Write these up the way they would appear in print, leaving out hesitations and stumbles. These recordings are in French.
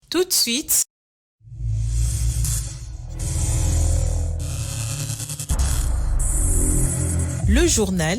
Tout de suite, le journal.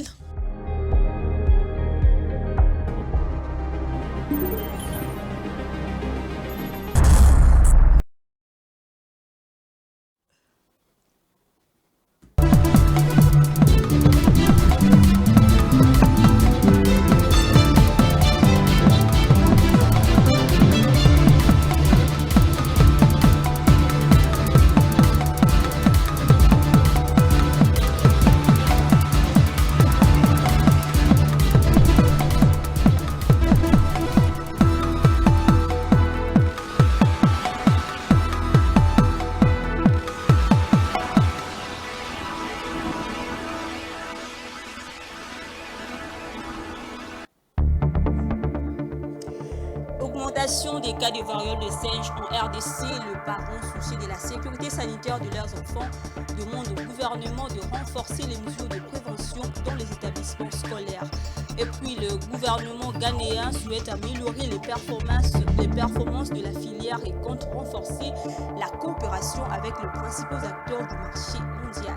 Augmentation des cas de variole de singe en RDC, le parent soucieux de la sécurité sanitaire de leurs enfants demande au gouvernement de renforcer les mesures de prévention dans les établissements scolaires. Et puis le gouvernement ghanéen souhaite améliorer les performances de la filière et compte renforcer la coopération avec les principaux acteurs du marché mondial.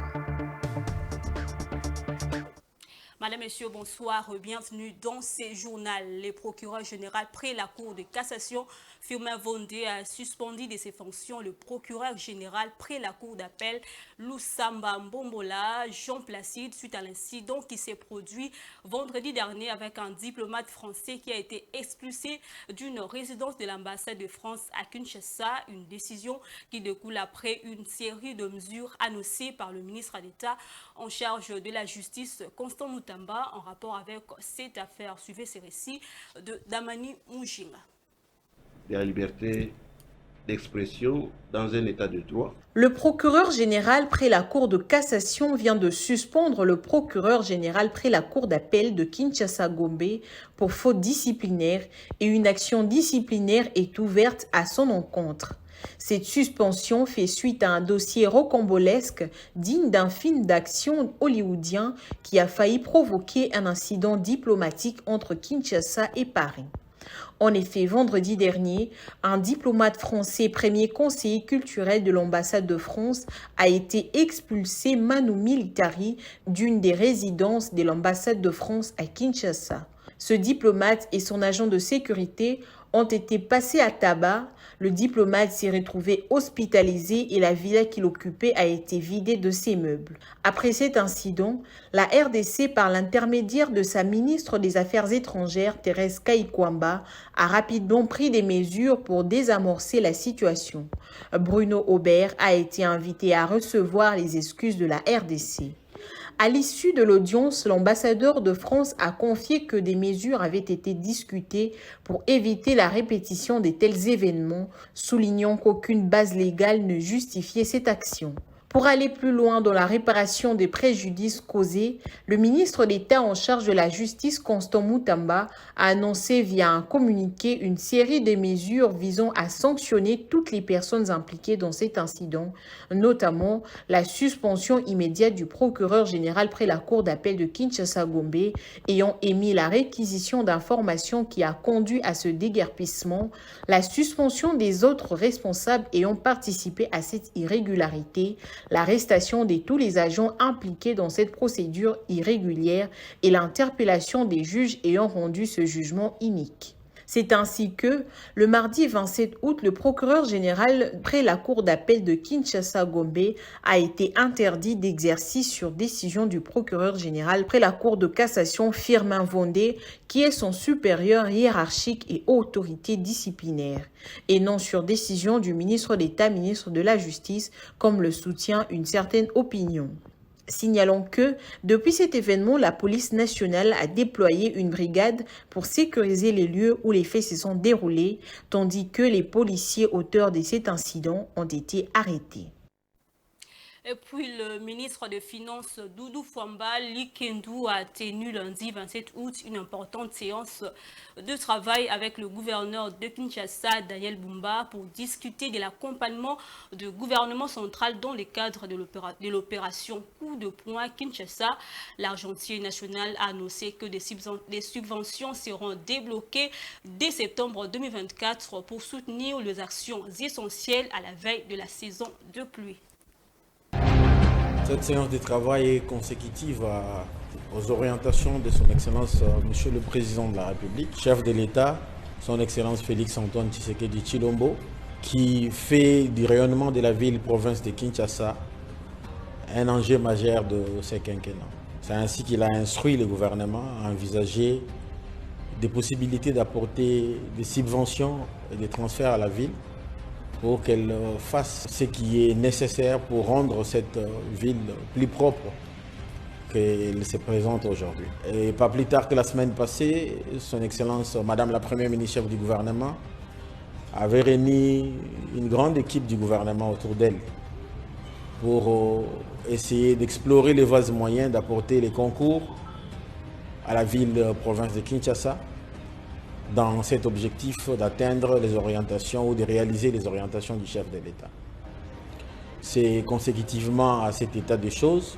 Madame, Monsieur, bonsoir, bienvenue dans ce journal. Le procureur général près la Cour de cassation, Firmin Vondé, a suspendu de ses fonctions le procureur général près la Cour d'appel, Loussamba Mbombola, Jean Placide, suite à l'incident qui s'est produit vendredi dernier avec un diplomate français qui a été expulsé d'une résidence de l'ambassade de France à Kinshasa, une décision qui découle après une série de mesures annoncées par le ministre d'État en charge de la justice, Constant Moutamba, en rapport avec cette affaire. Suivez ces récits de Damani Moujinga. La liberté d'expression dans un état de droit. Le procureur général près la Cour de cassation vient de suspendre le procureur général près la Cour d'appel de Kinshasa-Gombe pour faute disciplinaire et une action disciplinaire est ouverte à son encontre. Cette suspension fait suite à un dossier rocambolesque digne d'un film d'action hollywoodien qui a failli provoquer un incident diplomatique entre Kinshasa et Paris. En effet, vendredi dernier, un diplomate français premier conseiller culturel de l'ambassade de France a été expulsé manu militari d'une des résidences de l'ambassade de France à Kinshasa. Ce diplomate et son agent de sécurité ont été passés à tabac. Le diplomate s'est retrouvé hospitalisé et la villa qu'il occupait a été vidée de ses meubles. Après cet incident, la RDC, par l'intermédiaire de sa ministre des Affaires étrangères, Thérèse Kaikwamba, a rapidement pris des mesures pour désamorcer la situation. Bruno Aubert a été invité à recevoir les excuses de la RDC. À l'issue de l'audience, l'ambassadeur de France a confié que des mesures avaient été discutées pour éviter la répétition de tels événements, soulignant qu'aucune base légale ne justifiait cette action. Pour aller plus loin dans la réparation des préjudices causés, le ministre d'État en charge de la justice, Constant Moutamba, a annoncé via un communiqué une série de mesures visant à sanctionner toutes les personnes impliquées dans cet incident, notamment la suspension immédiate du procureur général près la Cour d'appel de Kinshasa-Gombe ayant émis la réquisition d'informations qui a conduit à ce déguerpissement, la suspension des autres responsables ayant participé à cette irrégularité, l'arrestation de tous les agents impliqués dans cette procédure irrégulière et l'interpellation des juges ayant rendu ce jugement inique. C'est ainsi que, le mardi 27 août, le procureur général près la Cour d'appel de Kinshasa-Gombe a été interdit d'exercice sur décision du procureur général près la Cour de cassation Firmin Vondé, qui est son supérieur hiérarchique et autorité disciplinaire, et non sur décision du ministre d'État, ministre de la Justice, comme le soutient une certaine opinion. Signalons que, depuis cet événement, la police nationale a déployé une brigade pour sécuriser les lieux où les faits se sont déroulés, tandis que les policiers auteurs de cet incident ont été arrêtés. Et puis le ministre des Finances Doudou Fwamba Likendou a tenu lundi 27 août une importante séance de travail avec le gouverneur de Kinshasa, Daniel Bumba, pour discuter de l'accompagnement du gouvernement central dans le cadre de l'opération Coup de poing Kinshasa. L'argentier national a annoncé que des subventions seront débloquées dès septembre 2024 pour soutenir les actions essentielles à la veille de la saison de pluie. Cette séance de travail est consécutive aux orientations de son Excellence Monsieur le Président de la République, chef de l'État, son Excellence Félix-Antoine Tshisekedi Tshilombo, qui fait du rayonnement de la ville-province de Kinshasa un enjeu majeur de ce quinquennat. C'est ainsi qu'il a instruit le gouvernement à envisager des possibilités d'apporter des subventions et des transferts à la ville pour qu'elle fasse ce qui est nécessaire pour rendre cette ville plus propre qu'elle se présente aujourd'hui. Et pas plus tard que la semaine passée, son Excellence, Madame la Première ministre chef du gouvernement, avait réuni une grande équipe du gouvernement autour d'elle pour essayer d'explorer les voies et moyens d'apporter les concours à la ville-province de Kinshasa dans cet objectif d'atteindre les orientations ou de réaliser les orientations du chef de l'État. C'est consécutivement à cet état de choses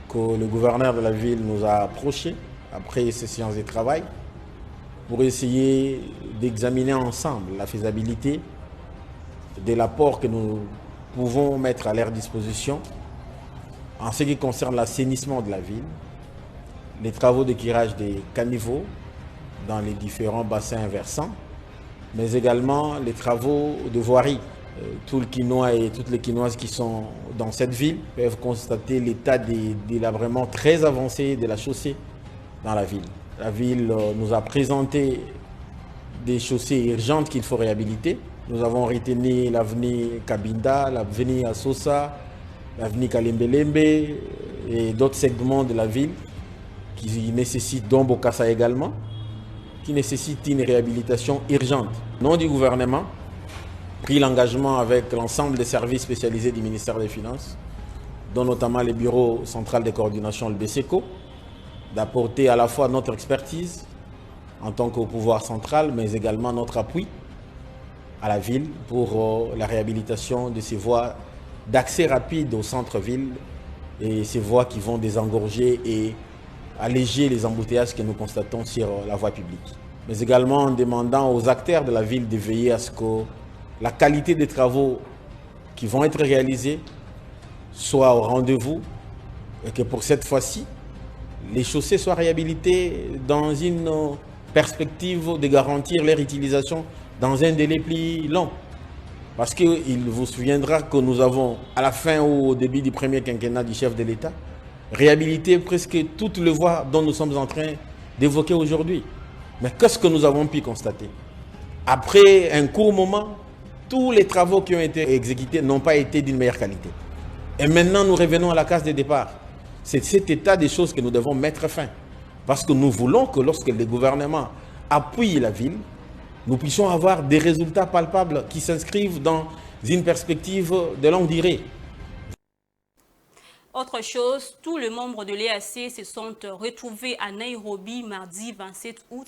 que le gouverneur de la ville nous a approchés après ces séances de travail pour essayer d'examiner ensemble la faisabilité de l'apport que nous pouvons mettre à leur disposition en ce qui concerne l'assainissement de la ville, les travaux de curage des caniveaux dans les différents bassins versants, mais également les travaux de voirie. Tout le Quinois et toutes les Quinoises qui sont dans cette ville peuvent constater l'état d'élabrement très avancé de la chaussée dans la ville. La ville nous a présenté des chaussées urgentes qu'il faut réhabiliter. Nous avons retenu l'avenue Kabinda, l'avenue Assosa, l'avenue Kalembelembe et d'autres segments de la ville qui nécessitent Dombokassa également, qui nécessite une réhabilitation urgente. Au nom du gouvernement, pris l'engagement avec l'ensemble des services spécialisés du ministère des Finances, dont notamment le bureau central de coordination, le BCECO, d'apporter à la fois notre expertise en tant qu'au pouvoir central, mais également notre appui à la ville pour la réhabilitation de ces voies d'accès rapide au centre-ville et ces voies qui vont désengorger et alléger les embouteillages que nous constatons sur la voie publique. Mais également en demandant aux acteurs de la ville de veiller à ce que la qualité des travaux qui vont être réalisés soit au rendez-vous et que pour cette fois-ci, les chaussées soient réhabilitées dans une perspective de garantir leur utilisation dans un délai plus long. Parce qu'il vous souviendra que nous avons, à la fin ou au début du premier quinquennat du chef de l'État, réhabilité presque toutes les voies dont nous sommes en train d'évoquer aujourd'hui. Mais qu'est-ce que nous avons pu constater? Après un court moment, tous les travaux qui ont été exécutés n'ont pas été d'une meilleure qualité. Et maintenant, nous revenons à la case de départ. C'est cet état des choses que nous devons mettre fin. Parce que nous voulons que lorsque le gouvernement appuie la ville, nous puissions avoir des résultats palpables qui s'inscrivent dans une perspective de longue durée. Autre chose, tous les membres de l'EAC se sont retrouvés à Nairobi mardi 27 août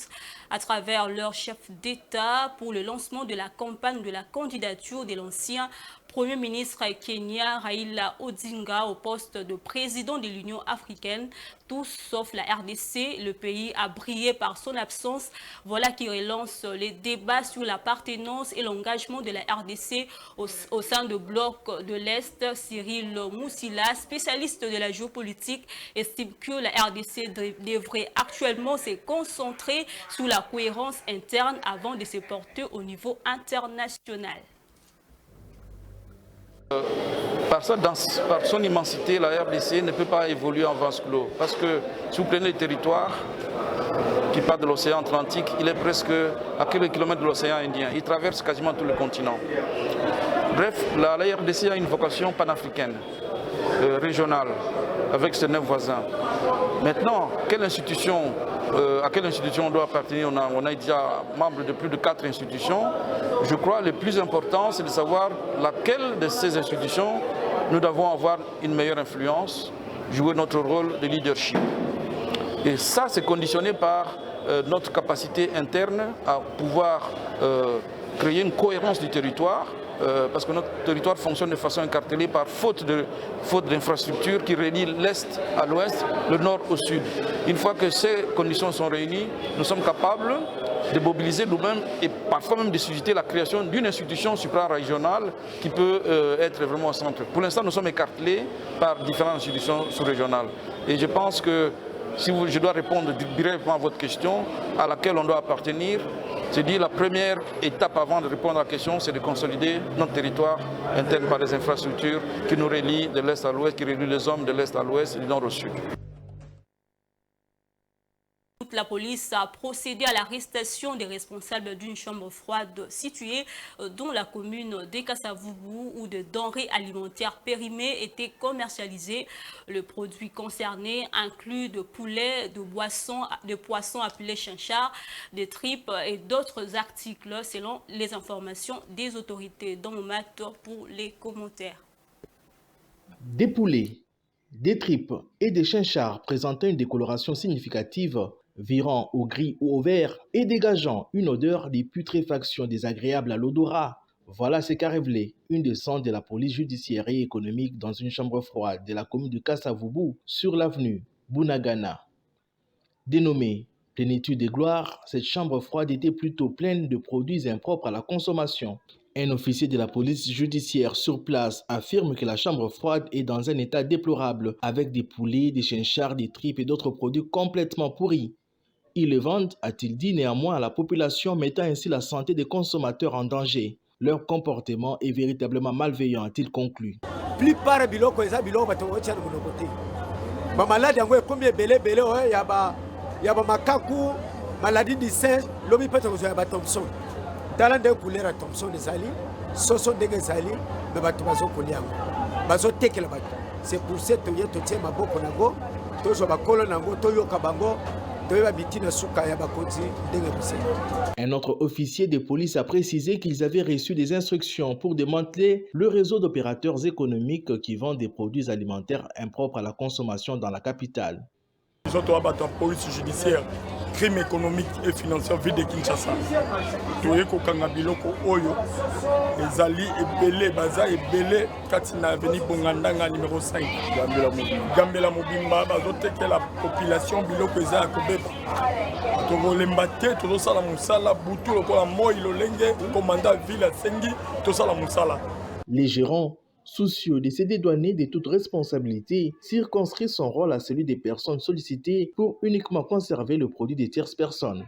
à travers leur chef d'État pour le lancement de la campagne de la candidature de l'ancien Premier ministre Kenya Raila Odinga au poste de président de l'Union africaine. Tous sauf la RDC, le pays a brillé par son absence. Voilà qui relance les débats sur l'appartenance et l'engagement de la RDC au sein du bloc de l'Est. Cyril Moussila, spécialiste de la géopolitique, estime que la RDC devrait actuellement se concentrer sur la cohérence interne avant de se porter au niveau international. Par son immensité, la RDC ne peut pas évoluer en vase clos. Parce que si vous prenez le territoire qui part de l'océan Atlantique, il est presque à quelques kilomètres de l'océan Indien. Il traverse quasiment tout le continent. Bref, la RDC a une vocation panafricaine, régionale, avec ses 9 voisins. Maintenant, à quelle institution on doit appartenir? On a déjà membre de plus de 4 institutions. Je crois que le plus important, c'est de savoir laquelle de ces institutions nous devons avoir une meilleure influence, jouer notre rôle de leadership. Et ça, c'est conditionné par notre capacité interne à pouvoir créer une cohérence du territoire, parce que notre territoire fonctionne de façon incartelée par faute d'infrastructures qui relient l'Est à l'Ouest, le Nord au Sud. Une fois que ces conditions sont réunies, nous sommes capables de mobiliser nous-mêmes et parfois même de susciter la création d'une institution suprarégionale qui peut être vraiment au centre. Pour l'instant, nous sommes écartelés par différentes institutions sous-régionales. Et je pense que si je dois répondre directement à votre question, à laquelle on doit appartenir, c'est dire la première étape avant de répondre à la question, c'est de consolider notre territoire interne par des infrastructures qui nous relient de l'Est à l'Ouest, qui relient les hommes de l'Est à l'Ouest et du Nord au Sud. La police a procédé à l'arrestation des responsables d'une chambre froide située dans la commune de Kasavubu où des denrées alimentaires périmées étaient commercialisées. Le produit concerné inclut de poulet, de poissons appelés chinchard, des tripes et d'autres articles selon les informations des autorités. Dans le matin pour les commentaires. Des poulets, des tripes et des chinchards présentant une décoloration significative, virant au gris ou au vert et dégageant une odeur de putréfaction désagréable à l'odorat. Voilà ce qu'a révélé une descente de la police judiciaire et économique dans une chambre froide de la commune de Kasavubu sur l'avenue Bunagana. Dénommée Plénitude et Gloire, cette chambre froide était plutôt pleine de produits impropres à la consommation. Un officier de la police judiciaire sur place affirme que la chambre froide est dans un état déplorable avec des poulets, des chinchards, des tripes et d'autres produits complètement pourris. Ils le vendent, a-t-il dit néanmoins à la population, mettant ainsi la santé des consommateurs en danger. Leur comportement est véritablement malveillant, a-t-il conclu. Plupart biloko eza biloko batongocha na côté. Ba malade yango combien belé ya ba makaku, maladie du singe, lobi pata ko ya ba Thompson. Talent de couleur Thompson ezali, soso ndenge ezali, mais bato bazo kolia. Bazo tekela bato. C'est pour cette to yeto tie maboko nango, tozo ba kolo nango toyoka bango. Un autre officier de police a précisé qu'ils avaient reçu des instructions pour démanteler le réseau d'opérateurs économiques qui vendent des produits alimentaires impropres à la consommation dans la capitale. Ils ont la police judiciaire, crime économique et financier ville de Kinshasa. Toyeko Kangabiloko Oyo, Ezali et Belé, Baza et Belé, Katina Avenue Bongandanga numéro 5. Gambela Mobimba, Bazote que la population Biloko Eza Kobeba. Togo Lembate, Todo Sala Moussala, Boutou, Lokola Moi, Lolenge, commandant Ville à Sengi, Todo Sala Moussala. Les gérants, soucieux de se dédouaner de toute responsabilité, circonscrit son rôle à celui des personnes sollicitées pour uniquement conserver le produit des tierces personnes.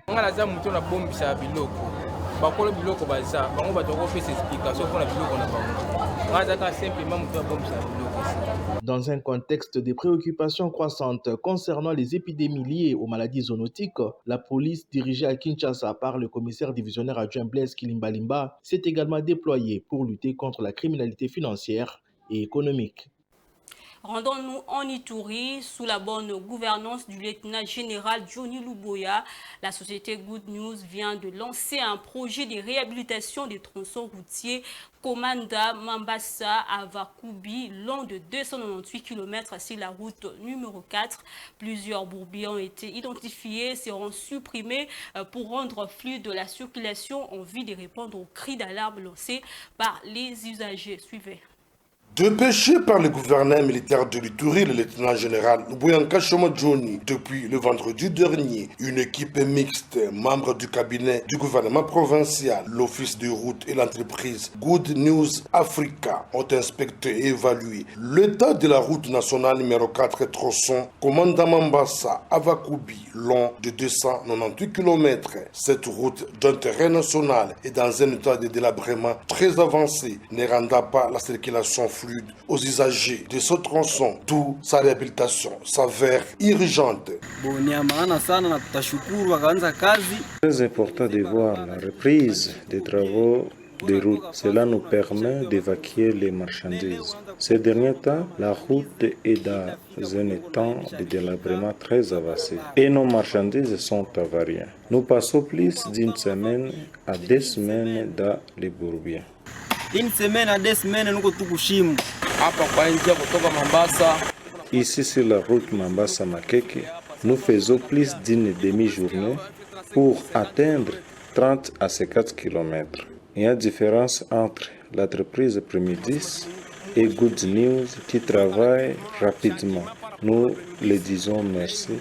Dans un contexte de préoccupations croissantes concernant les épidémies liées aux maladies zoonotiques, la police dirigée à Kinshasa par le commissaire divisionnaire adjoint Blaise Kilimbalimba s'est également déployée pour lutter contre la criminalité financière et économique. Rendons-nous en Ituri sous la bonne gouvernance du lieutenant-général Johnny Luboya. La société Good News vient de lancer un projet de réhabilitation des tronçons routiers Komanda, Mambasa, Avakubi, long de 298 km sur la route numéro 4. Plusieurs bourbiers ont été identifiés, seront supprimés pour rendre fluide la circulation en vue de répondre aux cris d'alarme lancés par les usagers. Suivez. Dépêché par le gouverneur militaire de l'Ituri, le lieutenant-général Luboyanka Johnny, depuis le vendredi dernier, une équipe mixte, membre du cabinet du gouvernement provincial, l'office de route et l'entreprise Good News Africa ont inspecté et évalué l'état de la route nationale numéro 4 tronçon Komanda Mambasa Avakubi, long de 298 km. Cette route d'intérêt national est dans un état de délabrement très avancé, ne rendant pas la circulation fluide aux usagers de ce tronçon, d'où sa réhabilitation s'avère urgente. Très important de voir la reprise des travaux de route. Cela nous permet d'évacuer les marchandises. Ces derniers temps, la route est dans un état de délabrement très avancé et nos marchandises sont avariées. Nous passons plus d'une semaine à 2 semaines dans les bourbiers. Une semaine à 2 semaines, nous sommes tous Ici sur la route Mambasa-Makeke, nous faisons plus d'une demi-journée pour atteindre 30 à 50 km. Il y a une différence entre l'entreprise Premidis et Good News qui travaille rapidement. Nous les disons merci.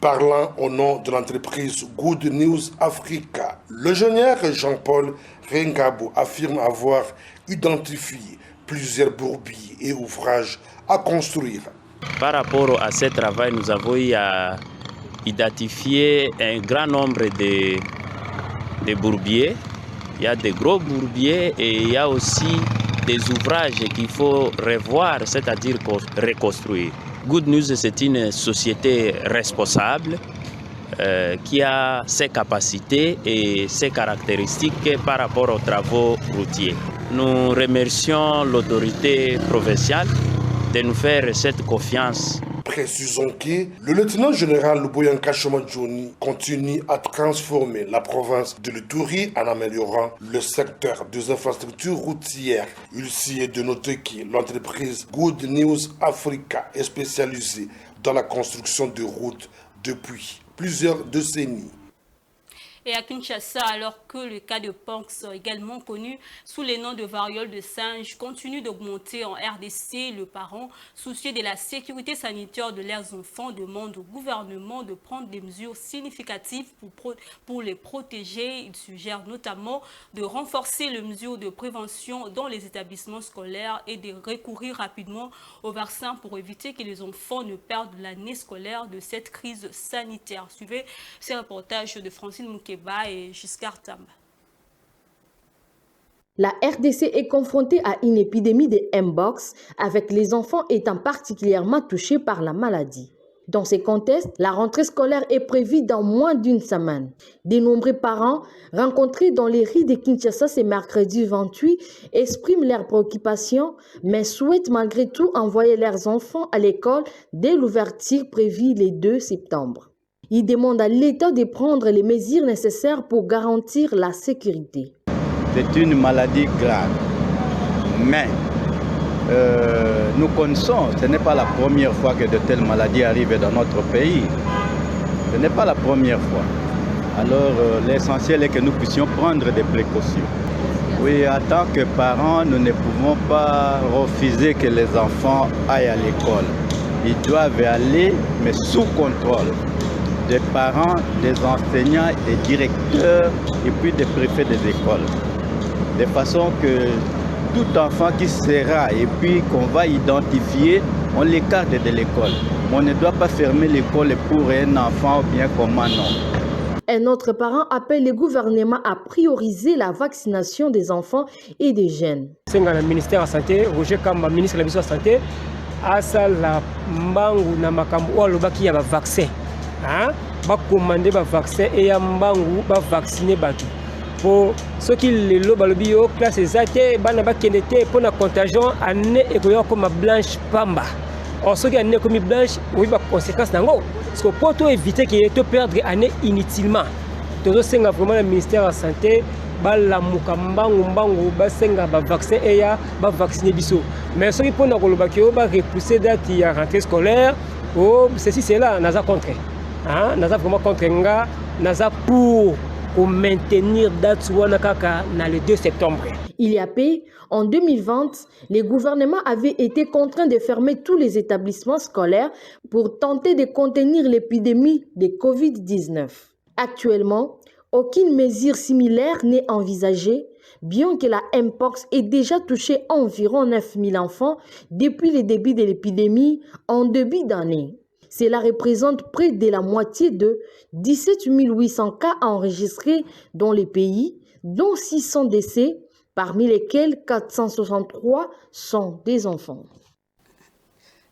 Parlant au nom de l'entreprise Good News Africa, le général Jean-Paul Rengabo affirme avoir identifié plusieurs bourbiers et ouvrages à construire. Par rapport à ce travail, nous avons eu à identifier un grand nombre de bourbiers. Il y a des gros bourbiers et il y a aussi des ouvrages qu'il faut revoir, c'est-à-dire reconstruire. Good News, c'est une société responsable qui a ses capacités et ses caractéristiques par rapport aux travaux routiers. Nous remercions l'autorité provinciale de nous faire cette confiance. Précisons que le lieutenant-général Luboyanka Choma-Djoni continue à transformer la province de l'Ituri en améliorant le secteur des infrastructures routières. Il s'y est de noter que l'entreprise Good News Africa est spécialisée dans la construction de routes depuis plusieurs décennies. Et à Kinshasa, alors que le cas de Pox, également connu sous les noms de variole de singe, continue d'augmenter en RDC, le parent, soucieux de la sécurité sanitaire de leurs enfants, demande au gouvernement de prendre des mesures significatives pour les protéger. Il suggère notamment de renforcer les mesures de prévention dans les établissements scolaires et de recourir rapidement au vaccin pour éviter que les enfants ne perdent l'année scolaire de cette crise sanitaire. Suivez ces reportages de Francine Mouké et Giscard Tamba. La RDC est confrontée à une épidémie de Mpox, avec les enfants étant particulièrement touchés par la maladie. Dans ces contextes, la rentrée scolaire est prévue dans moins d'une semaine. De nombreux parents rencontrés dans les rues de Kinshasa ce mercredi 28 expriment leurs préoccupations, mais souhaitent malgré tout envoyer leurs enfants à l'école dès l'ouverture prévue le 2 septembre. Il demande à l'État de prendre les mesures nécessaires pour garantir la sécurité. C'est une maladie grave, mais nous connaissons, ce n'est pas la première fois que de telles maladies arrivent dans notre pays. Ce n'est pas la première fois. Alors l'essentiel est que nous puissions prendre des précautions. Oui, en tant que parents, nous ne pouvons pas refuser que les enfants aillent à l'école. Ils doivent aller, mais sous contrôle des parents, des enseignants, des directeurs et puis des préfets des écoles. De façon que tout enfant qui sera et puis qu'on va identifier, on l'écarte de l'école. On ne doit pas fermer l'école pour un enfant ou bien comment non. Un autre parent appelle le gouvernement à prioriser la vaccination des enfants et des jeunes. Le ministère de la Santé, Roger Kamba, ministre de la Santé, a la mbangu na makambu wa lobaki ya vaccin. Va commander un vaccin et un bangu va vacciner batu. Pour ceux qui le balobio classe exacte bana ba kenete pour la contagion année et comme blanche pamba. Or ceux qui année comme blanche oui ba conséquence nango parce que pour tout éviter que tu perdre année inutilement. Tout ça vraiment le ministère de la santé bala mukambangu mbangu ba senga ba vaccin et ya ba vacciner biso. Mais ceux qui pour na kolobakio ba repousser date ya rentrée scolaire oh ceci c'est là naza contre. Naza vraiment contre nga naza pour maintenir date le 2 septembre. Il y a peu, en 2020, le gouvernement avait été contraint de fermer tous les établissements scolaires pour tenter de contenir l'épidémie de Covid-19. Actuellement, aucune mesure similaire n'est envisagée, bien que la Mpox ait déjà touché environ 9000 enfants depuis le début de l'épidémie en début d'année. Cela représente près de la moitié de 17 800 cas enregistrés dans les pays, dont 600 décès, parmi lesquels 463 sont des enfants.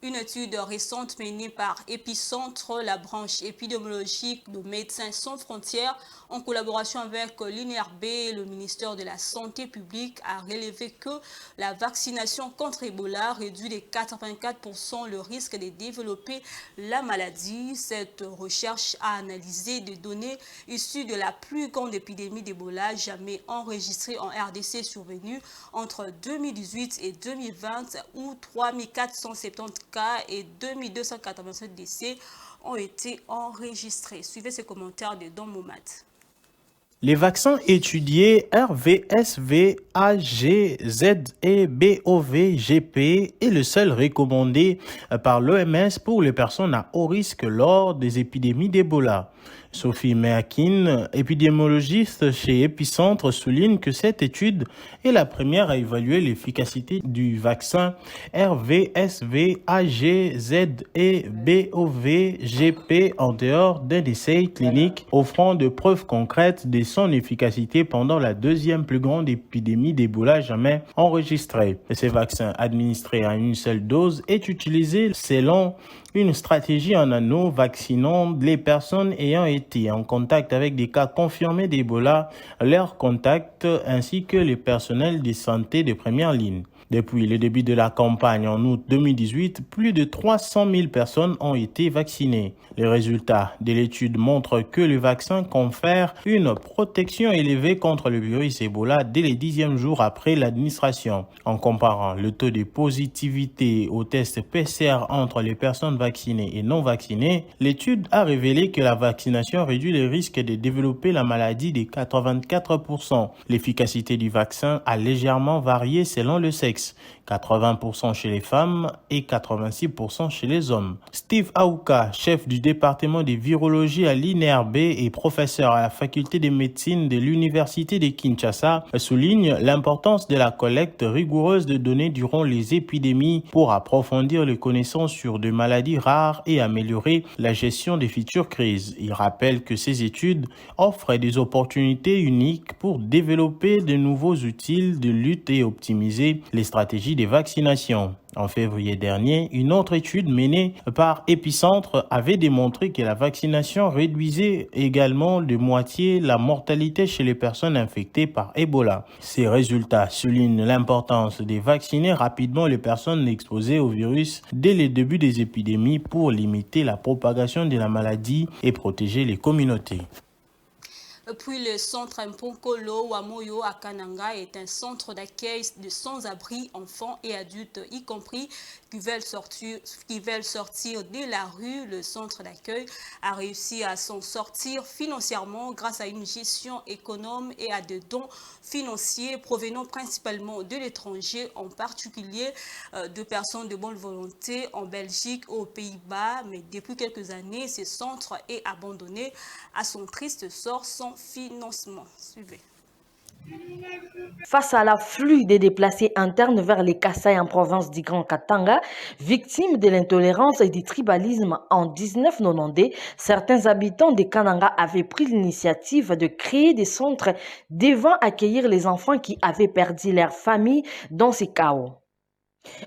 Une étude récente menée par Épicentre, la branche épidémiologique de Médecins sans frontières, En collaboration avec l'INRB, le ministère de la Santé publique a relevé que la vaccination contre Ebola réduit de 84% le risque de développer la maladie. Cette recherche a analysé des données issues de la plus grande épidémie d'Ebola jamais enregistrée en RDC survenue entre 2018 et 2020 où 3470 cas et 2287 décès ont été enregistrés. Suivez ces commentaires de Don Moumad. Les vaccins étudiés RVSV, AG, Z et BOV, GP est le seul recommandé par l'OMS pour les personnes à haut risque lors des épidémies d'Ebola. Sophie Meakin, épidémiologiste chez Epicentre, souligne que cette étude est la première à évaluer l'efficacité du vaccin RVSV, AG, Z et BOV, GP en dehors d'un essai clinique offrant de preuves concrètes de son efficacité pendant la deuxième plus grande épidémie d'Ebola jamais enregistrée. Ces vaccins administrés à une seule dose est utilisé selon une stratégie en anneau vaccinant les personnes ayant été en contact avec des cas confirmés d'Ebola, leurs contacts ainsi que les personnels de santé de première ligne. Depuis le début de la campagne en août 2018, plus de 300 000 personnes ont été vaccinées. Les résultats de l'étude montrent que le vaccin confère une protection élevée contre le virus Ebola dès les 10e jours après l'administration. En comparant le taux de positivité au test PCR entre les personnes vaccinées et non vaccinées, l'étude a révélé que la vaccination réduit le risque de développer la maladie de 84%. L'efficacité du vaccin a légèrement varié selon le sexe. 80% chez les femmes et 86% chez les hommes. Steve Aouka, chef du département de virologie à l'INRB et professeur à la faculté de médecine de l'université de Kinshasa, souligne l'importance de la collecte rigoureuse de données durant les épidémies pour approfondir les connaissances sur des maladies rares et améliorer la gestion des futures crises. Il rappelle que ces études offrent des opportunités uniques pour développer de nouveaux outils de lutte et optimiser les stratégies de vaccination. En février dernier, une autre étude menée par Epicentre avait démontré que la vaccination réduisait également de moitié la mortalité chez les personnes infectées par Ebola. Ces résultats soulignent l'importance de vacciner rapidement les personnes exposées au virus dès le début des épidémies pour limiter la propagation de la maladie et protéger les communautés. Puis le centre Mponkolo Wamoyo à Kananga est un centre d'accueil de sans-abri, enfants et adultes y compris, qui veulent sortir de la rue. Le centre d'accueil a réussi à s'en sortir financièrement grâce à une gestion économe et à des dons financiers provenant principalement de l'étranger, en particulier de personnes de bonne volonté en Belgique ou aux Pays-Bas. Mais depuis quelques années, ce centre est abandonné à son triste sort sans financement. Suivez. Face à l'afflux des déplacés internes vers les Kasaï en province du Grand Katanga, victimes de l'intolérance et du tribalisme en 1990, certains habitants de Kananga avaient pris l'initiative de créer des centres devant accueillir les enfants qui avaient perdu leur famille dans ces chaos.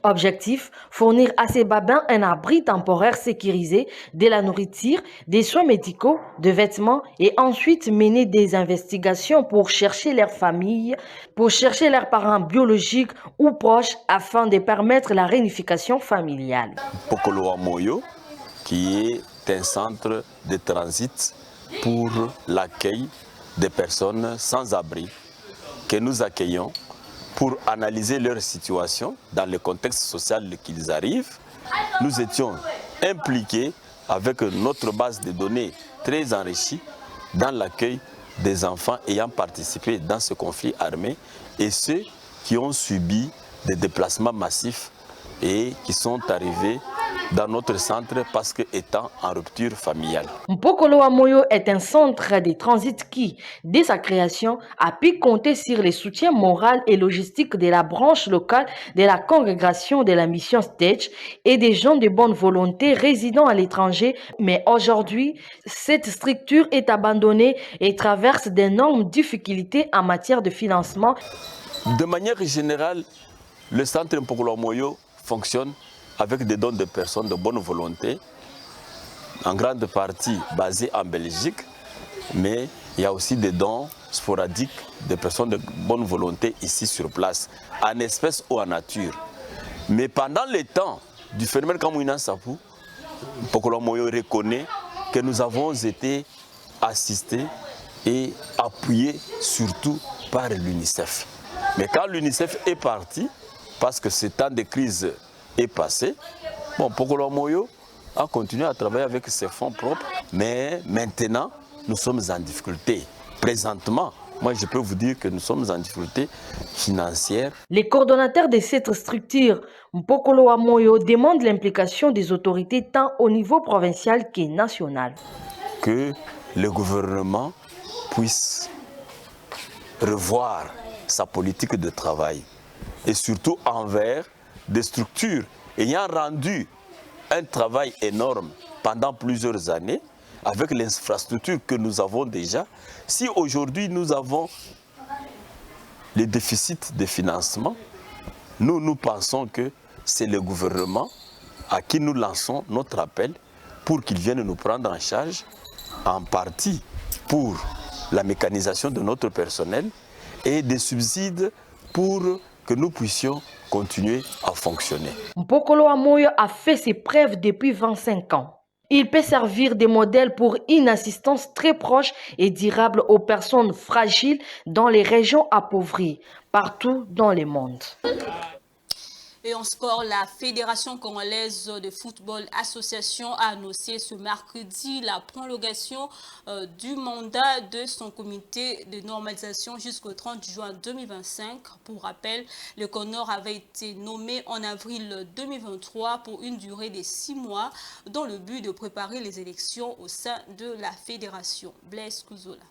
Objectif, fournir à ces babins un abri temporaire sécurisé, de la nourriture, des soins médicaux, de vêtements et ensuite mener des investigations pour chercher leurs familles, pour chercher leurs parents biologiques ou proches afin de permettre la réunification familiale. Mponkolo Wamoyo, qui est un centre de transit pour l'accueil des personnes sans abri que nous accueillons pour analyser leur situation dans le contexte social qu'ils arrivent. Nous étions impliqués avec notre base de données très enrichie dans l'accueil des enfants ayant participé dans ce conflit armé et ceux qui ont subi des déplacements massifs et qui sont arrivés dans notre centre parce qu'étant en rupture familiale. Mponkolo Wamoyo est un centre de transit qui, dès sa création, a pu compter sur le soutien moral et logistique de la branche locale de la congrégation de la mission Stage et des gens de bonne volonté résidant à l'étranger. Mais aujourd'hui, cette structure est abandonnée et traverse d'énormes difficultés en matière de financement. De manière générale, le centre Mponkolo Wamoyo fonctionne avec des dons de personnes de bonne volonté, en grande partie basées en Belgique, mais il y a aussi des dons sporadiques des personnes de bonne volonté ici sur place, en espèces ou en nature. Mais pendant le temps du phénomène Kamouina Sapou, Pokolo Moyo reconnaît que nous avons été assistés et appuyés surtout par l'UNICEF. Mais quand l'UNICEF est parti, parce que ce temps de crise est passé, bon, Pokolo Moyo a continué à travailler avec ses fonds propres, mais maintenant, nous sommes en difficulté. Présentement, moi je peux vous dire que nous sommes en difficulté financière. Les coordonnateurs de cette structure, Mpokolo Amoyo, demandent l'implication des autorités tant au niveau provincial que national. Que le gouvernement puisse revoir sa politique de travail et surtout envers des structures ayant rendu un travail énorme pendant plusieurs années avec l'infrastructure que nous avons déjà. Si aujourd'hui nous avons les déficits de financement, nous pensons que c'est le gouvernement à qui nous lançons notre appel pour qu'il vienne nous prendre en charge en partie pour la mécanisation de notre personnel et des subsides pour que nous puissions continuer à fonctionner. Mpokolo Amoyo a fait ses preuves depuis 25 ans. Il peut servir de modèle pour une assistance très proche et durable aux personnes fragiles dans les régions appauvries, partout dans le monde. Et en sport, la Fédération congolaise de football association a annoncé ce mercredi la prolongation du mandat de son comité de normalisation jusqu'au 30 juin 2025. Pour rappel, le CONOR avait été nommé en avril 2023 pour une durée de 6 mois dans le but de préparer les élections au sein de la Fédération. Blaise Kouzola.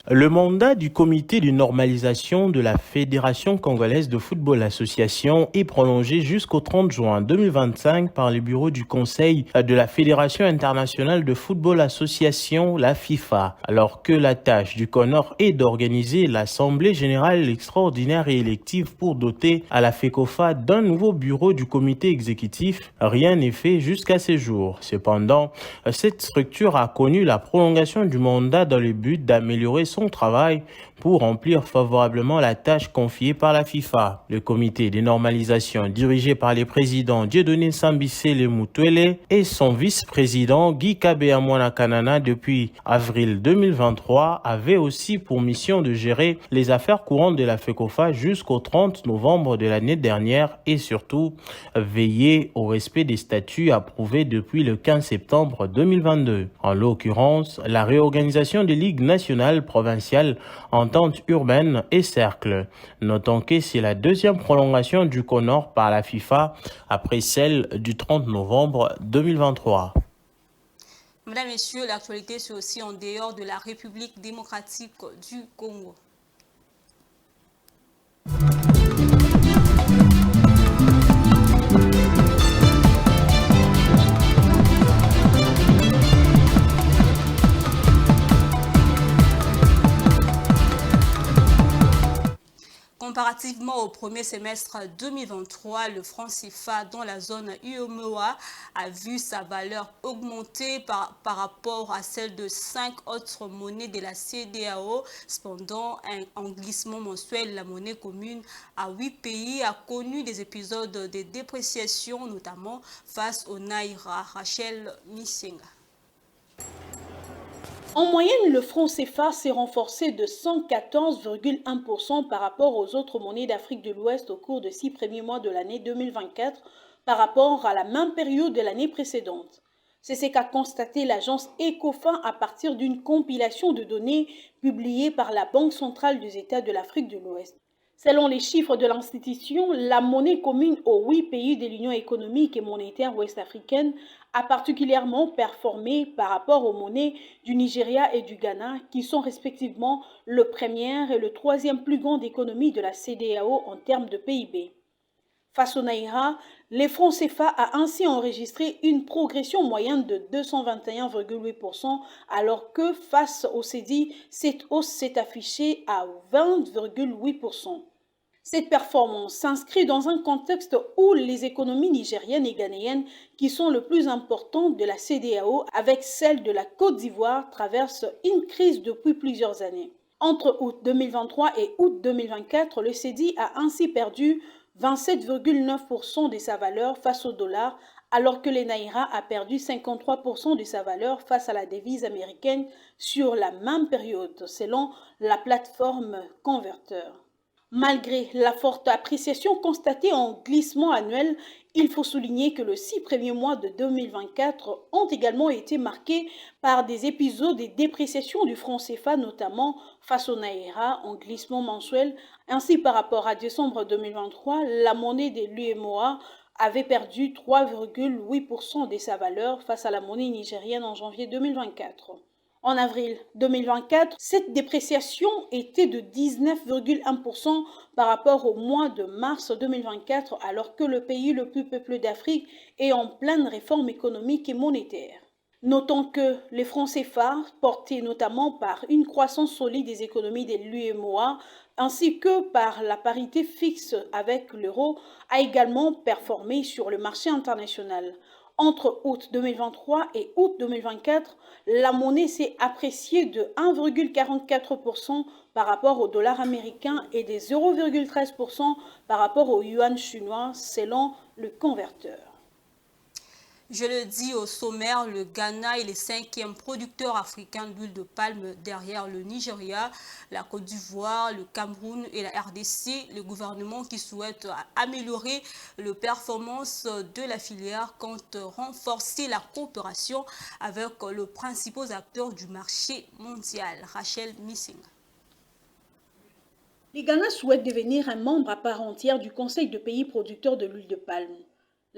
Le mandat du comité de normalisation de la Fédération congolaise de football association est prolongé jusqu'au 30 juin 2025 par le bureau du Conseil de la Fédération internationale de football association, la FIFA, alors que la tâche du CONOR est d'organiser l'Assemblée générale extraordinaire et élective pour doter à la FECOFA d'un nouveau bureau du comité exécutif. Rien n'est fait jusqu'à ce jour. Cependant, cette structure a connu la prolongation du mandat dans le but d'améliorer son travail pour remplir favorablement la tâche confiée par la FIFA. Le comité de normalisation dirigé par les présidents Dieudonné Sambisele Mutuele et son vice-président Guy Kabea Kanana depuis avril 2023 avait aussi pour mission de gérer les affaires courantes de la FECOFA jusqu'au 30 novembre de l'année dernière et surtout veiller au respect des statuts approuvés depuis le 15 septembre 2022. En l'occurrence, la réorganisation des ligues nationales, provinciales, entente urbaine et cercle. Notons que c'est la deuxième prolongation du CONOR par la FIFA après celle du 30 novembre 2023. Mesdames et messieurs, l'actualité c'est aussi en dehors de la République démocratique du Congo. Comparativement au premier semestre 2023, le franc CFA dans la zone UEMOA a vu sa valeur augmenter par rapport à celle de 5 autres monnaies de la CEDEAO. Cependant, un glissement mensuel, la monnaie commune à 8 pays a connu des épisodes de dépréciation, notamment face au Naira. Rachel Misenga. En moyenne, le franc CFA s'est renforcé de 114,1% par rapport aux autres monnaies d'Afrique de l'Ouest au cours des 6 premiers mois de l'année 2024 par rapport à la même période de l'année précédente. C'est ce qu'a constaté l'agence Ecofin à partir d'une compilation de données publiée par la Banque centrale des États de l'Afrique de l'Ouest. Selon les chiffres de l'institution, la monnaie commune aux 8 pays de l'Union économique et monétaire ouest-africaine a particulièrement performé par rapport aux monnaies du Nigeria et du Ghana, qui sont respectivement le premier et le troisième plus grande économie de la CEDEAO en termes de PIB. Face au Naira, les francs CFA a ainsi enregistré une progression moyenne de 221,8%, alors que face au CEDI, cette hausse s'est affichée à 20,8%. Cette performance s'inscrit dans un contexte où les économies nigériennes et ghanéennes, qui sont le plus importantes de la CEDEAO, avec celle de la Côte d'Ivoire, traversent une crise depuis plusieurs années. Entre août 2023 et août 2024, le cedi a ainsi perdu 27,9% de sa valeur face au dollar, alors que le naira a perdu 53% de sa valeur face à la devise américaine sur la même période, selon la plateforme Converteur. Malgré la forte appréciation constatée en glissement annuel, il faut souligner que les 6 premiers mois de 2024 ont également été marqués par des épisodes de dépréciation du franc CFA, notamment face au naira en glissement mensuel. Ainsi, par rapport à décembre 2023, la monnaie de l'UEMOA avait perdu 3,8% de sa valeur face à la monnaie nigérienne en janvier 2024. En avril 2024, cette dépréciation était de 19,1% par rapport au mois de mars 2024, alors que le pays le plus peuplé d'Afrique est en pleine réforme économique et monétaire. Notons que les francs CFA, portés notamment par une croissance solide des économies de l'UEMOA, ainsi que par la parité fixe avec l'euro, a également performé sur le marché international. Entre août 2023 et août 2024, la monnaie s'est appréciée de 1,44% par rapport au dollar américain et de 0,13% par rapport au yuan chinois, selon le Converteur. Je le dis au sommaire, le Ghana est le 5e producteur africain d'huile de palme derrière le Nigeria, la Côte d'Ivoire, le Cameroun et la RDC. Le gouvernement qui souhaite améliorer les performances de la filière compte renforcer la coopération avec les principaux acteurs du marché mondial. Rachel Missing. Le Ghana souhaite devenir un membre à part entière du Conseil de pays producteurs de l'huile de palme.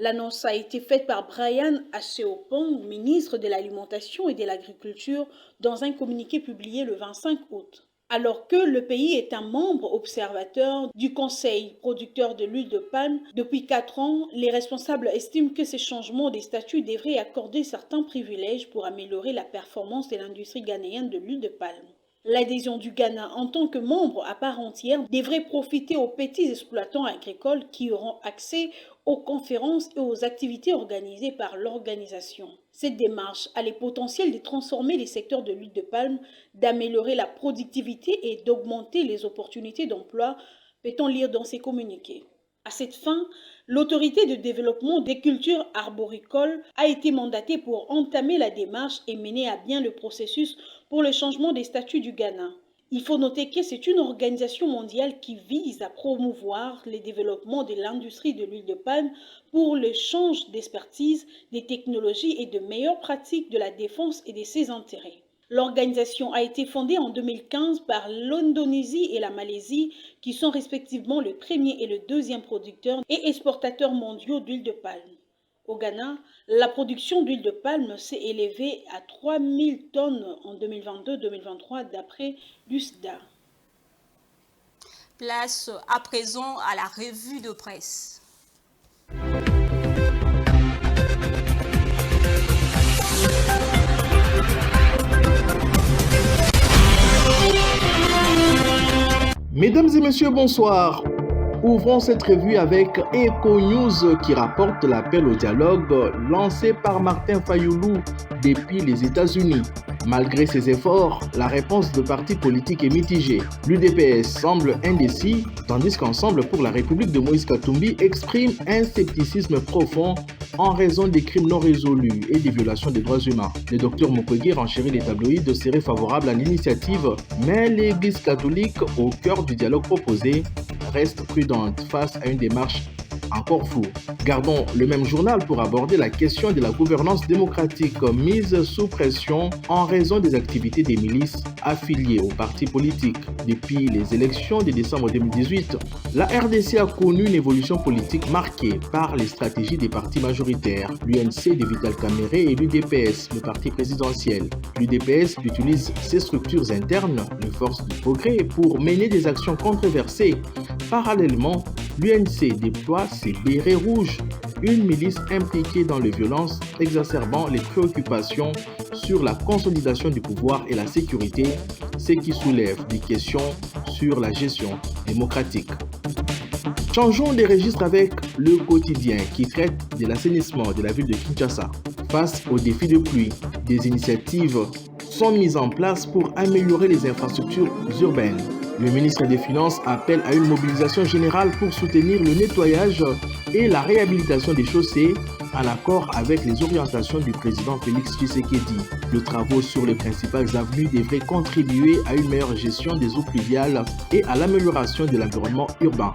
L'annonce a été faite par Brian Aseopong, ministre de l'Alimentation et de l'Agriculture, dans un communiqué publié le 25 août. Alors que le pays est un membre observateur du Conseil producteur de l'huile de palme, depuis 4 ans, les responsables estiment que ces changements des statuts devraient accorder certains privilèges pour améliorer la performance de l'industrie ghanéenne de l'huile de palme. L'adhésion du Ghana en tant que membre à part entière devrait profiter aux petits exploitants agricoles qui auront accès aux conférences et aux activités organisées par l'organisation. Cette démarche a le potentiel de transformer les secteurs de l'huile de palme, d'améliorer la productivité et d'augmenter les opportunités d'emploi, peut-on lire dans ces communiqués. À cette fin, l'autorité de développement des cultures arboricoles a été mandatée pour entamer la démarche et mener à bien le processus pour le changement des statuts du Ghana. Il faut noter que c'est une organisation mondiale qui vise à promouvoir le développement de l'industrie de l'huile de palme pour l'échange d'expertise, des technologies et de meilleures pratiques de la défense et de ses intérêts. L'organisation a été fondée en 2015 par l'Indonésie et la Malaisie, qui sont respectivement le premier et le deuxième producteur et exportateurs mondiaux d'huile de palme. Au Ghana, la production d'huile de palme s'est élevée à 3000 tonnes en 2022-2023 d'après l'USDA. Place à présent à la revue de presse. Mesdames et messieurs, bonsoir. Ouvrons cette revue avec Eco News qui rapporte l'appel au dialogue lancé par Martin Fayoulou depuis les États-Unis. Malgré ses efforts, la réponse de partis politiques est mitigée. L'UDPS semble indécis, tandis qu'Ensemble pour la République de Moïse Katumbi exprime un scepticisme profond en raison des crimes non résolus et des violations des droits humains. Le docteur Mukwege renchérit les tabloïds serait favorable à l'initiative, mais l'Église catholique, au cœur du dialogue proposé, reste prudente face à une démarche encore floue. Gardons le même journal pour aborder la question de la gouvernance démocratique mise sous pression en raison des activités des milices affiliées aux partis politiques. Depuis les élections de décembre 2018, la RDC a connu une évolution politique marquée par les stratégies des partis majoritaires, l'UNC de Vital Kamerhe et l'UDPS, le parti présidentiel. L'UDPS utilise ses structures internes, les forces du progrès, pour mener des actions controversées. Parallèlement, l'UNC déploie ses bérets rouges, une milice impliquée dans les violences, exacerbant les préoccupations sur la consolidation du pouvoir et la sécurité, ce qui soulève des questions sur la gestion démocratique. Changeons les registres avec le quotidien qui traite de l'assainissement de la ville de Kinshasa. Face aux défis de pluie, des initiatives sont mises en place pour améliorer les infrastructures urbaines. Le ministre des Finances appelle à une mobilisation générale pour soutenir le nettoyage et la réhabilitation des chaussées en accord avec les orientations du président Félix Tshisekedi. Les travaux sur les principales avenues devraient contribuer à une meilleure gestion des eaux pluviales et à l'amélioration de l'environnement urbain.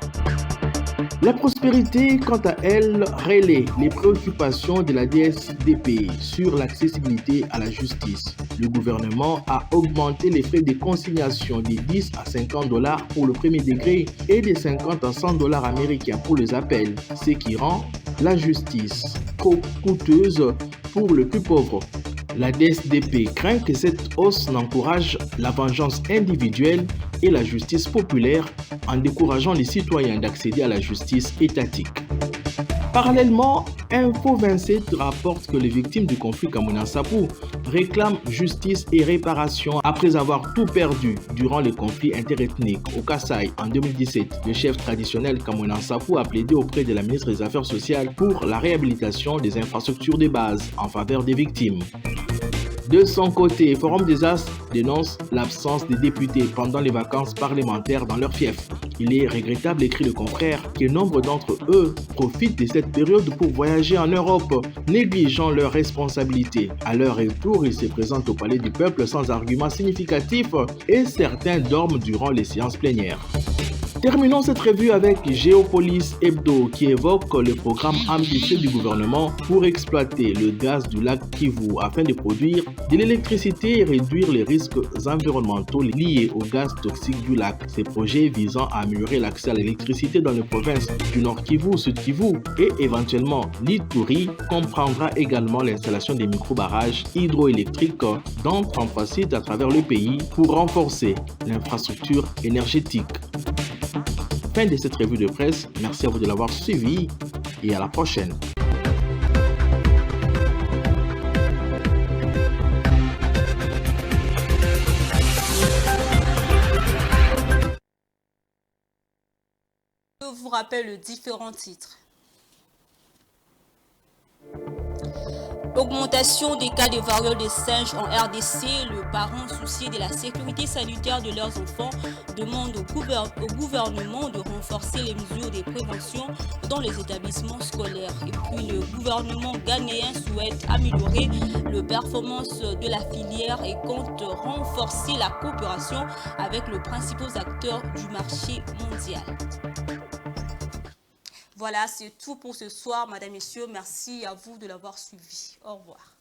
La prospérité, quant à elle, relaie les préoccupations de la DSDP sur l'accessibilité à la justice. Le gouvernement a augmenté les frais de consignation de 10 à 50 $ pour le premier degré et de 50 à 100 $ américains pour les appels, ce qui rend la justice trop coûteuse pour le plus pauvre. La DSDP craint que cette hausse n'encourage la vengeance individuelle et la justice populaire en décourageant les citoyens d'accéder à la justice étatique. Parallèlement, Info 27 rapporte que les victimes du conflit Kamwina-Nsapu réclament justice et réparation après avoir tout perdu durant les conflits interethniques au Kasaï en 2017. Le chef traditionnel Kamwina-Nsapu a plaidé auprès de la ministre des Affaires sociales pour la réhabilitation des infrastructures de base en faveur des victimes. De son côté, Forum des As dénonce l'absence des députés pendant les vacances parlementaires dans leur fief. Il est regrettable, écrit le confrère, que nombre d'entre eux profitent de cette période pour voyager en Europe, négligeant leurs responsabilités. À leur retour, ils se présentent au Palais du Peuple sans arguments significatifs et certains dorment durant les séances plénières. Terminons cette revue avec Géopolis Hebdo qui évoque le programme ambitieux du gouvernement pour exploiter le gaz du lac Kivu afin de produire de l'électricité et réduire les risques environnementaux liés au gaz toxique du lac. Ces projets visant à améliorer l'accès à l'électricité dans les provinces du Nord Kivu, Sud Kivu et éventuellement l'Ituri comprendra également l'installation des micro-barrages hydroélectriques dans 33 sites à travers le pays pour renforcer l'infrastructure énergétique. Fin de cette revue de presse, merci à vous de l'avoir suivi et à la prochaine. Je vous rappelle les différents titres. Augmentation des cas de variole des singes en RDC, le parent soucié de la sécurité sanitaire de leurs enfants demande au gouvernement de renforcer les mesures de prévention dans les établissements scolaires. Et puis le gouvernement ghanéen souhaite améliorer la performance de la filière et compte renforcer la coopération avec les principaux acteurs du marché mondial. Voilà, c'est tout pour ce soir, Madame, Messieurs. Merci à vous de l'avoir suivi. Au revoir.